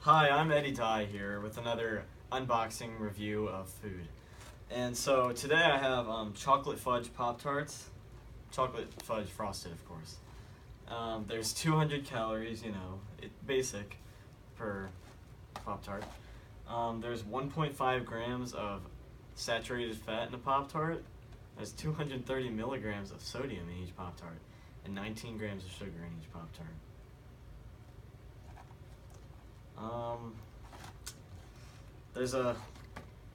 Hi, I'm Eddie Dye here with another unboxing review of food. And so today I have chocolate fudge Pop-Tarts. Chocolate fudge frosted, of course. There's 200 calories, basic per Pop-Tart. There's 1.5 grams of saturated fat in a Pop-Tart. There's 230 milligrams of sodium in each Pop-Tart and 19 grams of sugar in each Pop-Tart. There's a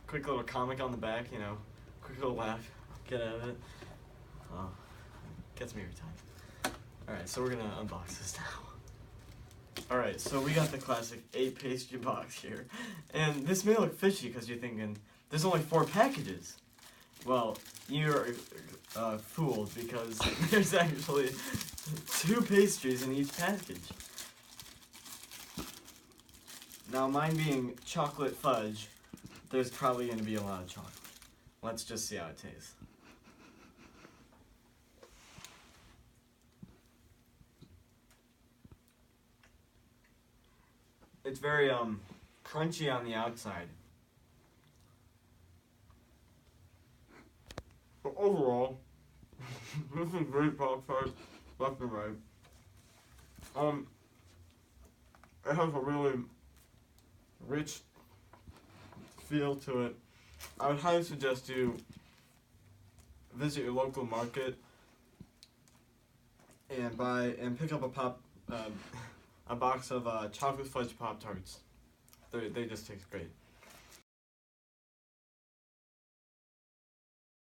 quick little comic on the back, quick little laugh, get out of it. Gets me every time. Alright, so we're gonna unbox this now. Alright, so we got the classic 8 pastry box here. And this may look fishy because you're thinking, there's only 4 packages. Well, you're fooled because there's actually 2 pastries in each package. Now, mine being chocolate fudge, there's probably going to be a lot of chocolate. Let's just see how it tastes. It's very crunchy on the outside. But overall, this is great Pop-Tarts, left and right. It has a really rich feel to it. I would highly suggest you visit your local market and pick up a box of chocolate fudge Pop-Tarts. They just taste great.